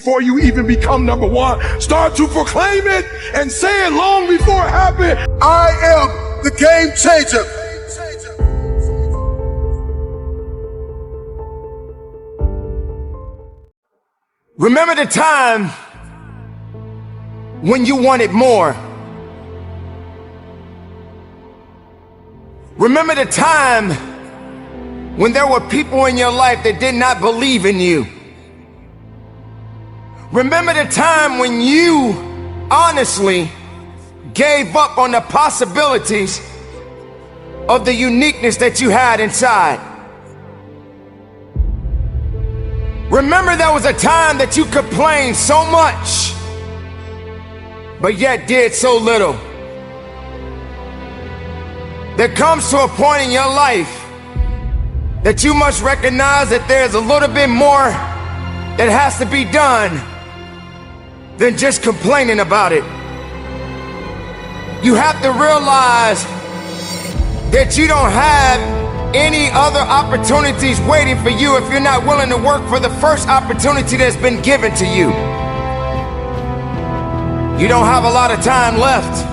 before you even become number one. Start to proclaim it and say it long before it happens. I am the game changer. Remember the time when you wanted more. Remember the time when there were people in your life that did not believe in you. Remember the time when you honestly gave up on the possibilities of the uniqueness that you had inside. Remember there was a time that you complained so much, but yet did so little. There comes to a point in your life that you must recognize that there's a little bit more that has to be done than just complaining about it. You have to realize that you don't have any other opportunities waiting for you if you're not willing to work for the first opportunity that's been given to you. You don't have a lot of time left,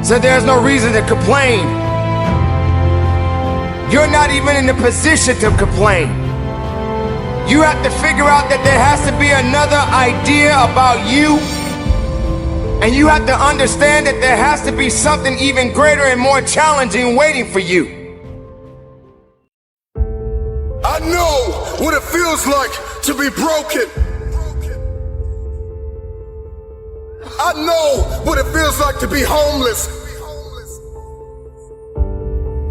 so there's no reason to complain. You're not even in the position to complain. You have to figure out that there has to be another idea about you, and you have to understand that there has to be something even greater and more challenging waiting for you. I know what it feels like to be broken. I know what it feels like to be homeless.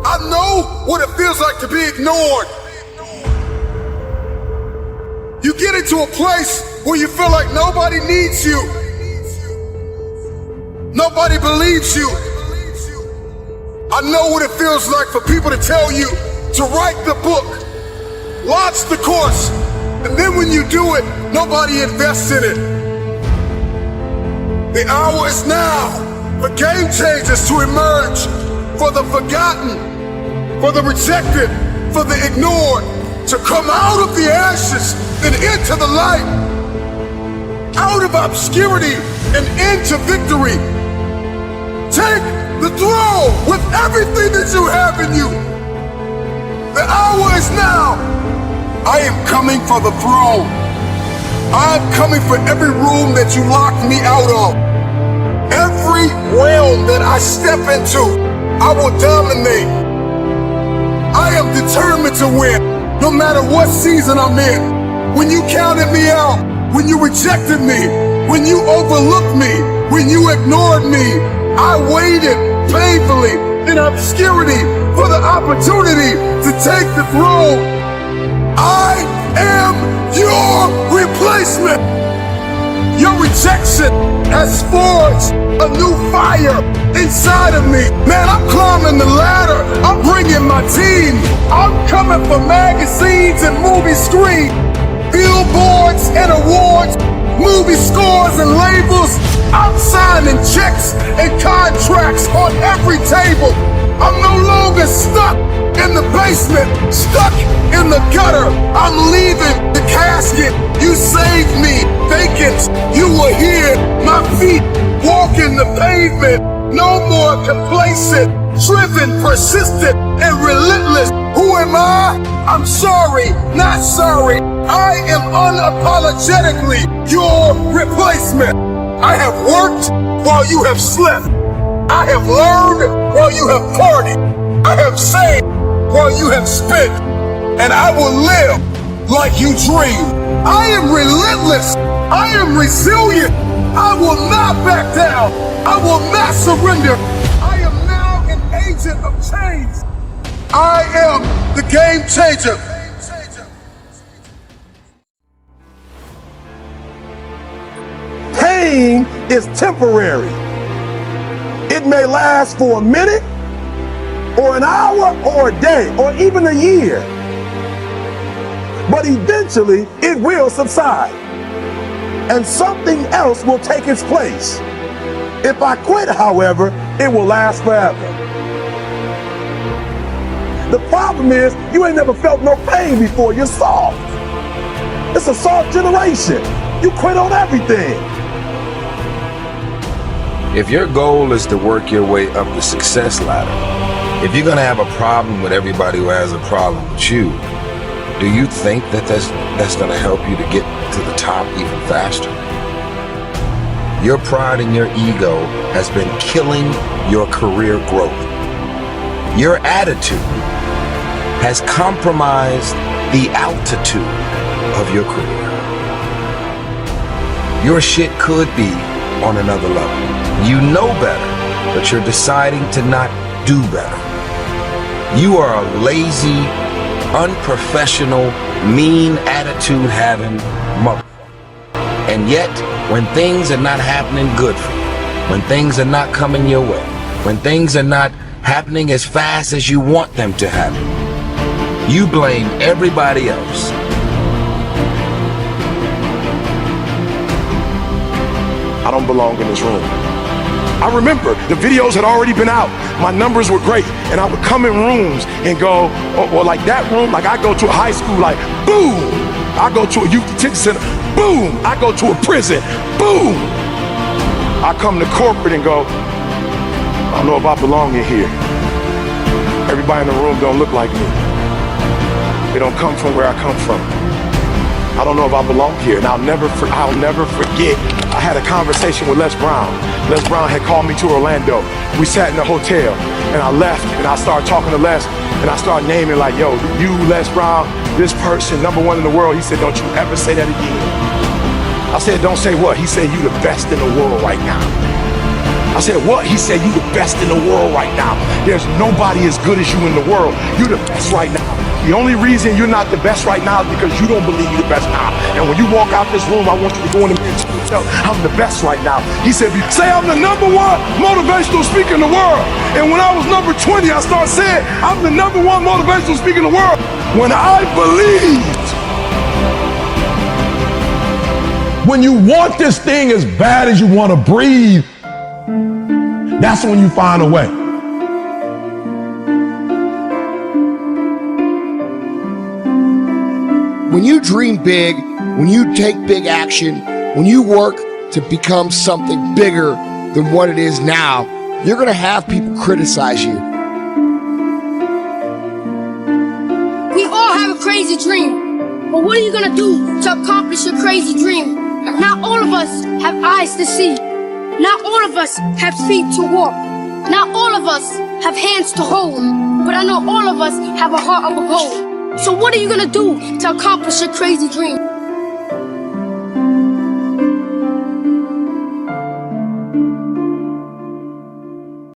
I know what it feels like to be ignored. You get into a place where you feel like nobody needs you. Nobody believes you. I know what it feels like for people to tell you to write the book, launch the course, and then when you do it, nobody invests in it. The hour is now for game changers to emerge, for the forgotten, for the rejected, for the ignored, to come out of the ashes and into the light, out of obscurity and into victory. Take the throne with everything that you have in you. The hour is now. I am coming for the throne. I'm coming for every room that you locked me out of. Every realm that I step into, I will dominate. I am determined to win, no matter what season I'm in. When you counted me out, when you rejected me, when you overlooked me, when you ignored me, I waited painfully in obscurity for the opportunity to take the throne. I am your replacement. Your rejection has forged a new fire inside of me. Man, I'm climbing the ladder. I'm bringing my team. I'm coming for magazines and movie screens, billboards and awards, movie scores and labels. I'm signing checks and contracts on every table. I'm no longer stuck in the basement, stuck in the gutter. I'm leaving the casket. You saved me, vacant. You were here, my feet walking the pavement. No more complacent, driven, persistent, and relentless. Who am I? I'm sorry, not sorry. I am unapologetically your replacement. I have worked while you have slept. I have learned while you have partied. I have saved while you have spent. And I will live like you dreamed. I am relentless. I am resilient. I will not back down. I will not surrender. I am now an agent of change. I am the game changer. Pain is temporary. It may last for a minute, or an hour, or a day, or even a year. But eventually, it will subside, and something else will take its place. If I quit, however, it will last forever. The problem is, you ain't never felt no pain before. You're soft. It's a soft generation. You quit on everything. If your goal is to work your way up the success ladder, if you're gonna have a problem with everybody who has a problem with you, do you think that that's gonna help you to get to the top even faster? Your pride and your ego has been killing your career growth. Your attitude has compromised the altitude of your career. Your shit could be on another level. You know better, but you're deciding to not do better. You are a lazy, unprofessional, mean attitude having motherfucker. And yet, when things are not happening good for you, when things are not coming your way, when things are not happening as fast as you want them to happen, you blame everybody else. I don't belong in this room. I remember the videos had already been out. My numbers were great. And I would come in rooms and go, or like that room, like I go to a high school, like boom. I go to a youth detention center, boom. I go to a prison, boom. I come to corporate and go, I don't know if I belong in here. Everybody in the room don't look like me. They don't come from where I come from. I don't know if I belong here. And I'll never forget, I had a conversation with Les Brown. Les Brown had called me to Orlando. We sat in a hotel and I left and I started talking to Les and I started naming like, yo, you, Les Brown, this person, #1 in the world. He said, don't you ever say that again. I said, don't say what? He said, you the best in the world right now. I said, what? He said, you the best in the world right now. There's nobody as good as you in the world. You the best right now. The only reason you're not the best right now is because you don't believe you're the best now. And when you walk out this room, I want you to go in the mirror and tell yourself, I'm the best right now. He said, say I'm the #1 motivational speaker in the world. And when I was number 20, I started saying, I'm the #1 motivational speaker in the world. When I believed. When you want this thing as bad as you want to breathe, that's when you find a way. When you dream big, when you take big action, when you work to become something bigger than what it is now, you're going to have people criticize you. We all have a crazy dream, but what are you going to do to accomplish your crazy dream? Not all of us have eyes to see. Not all of us have feet to walk. Not all of us have hands to hold. But I know all of us have a heart of a gold. So what are you gonna do to accomplish your crazy dream?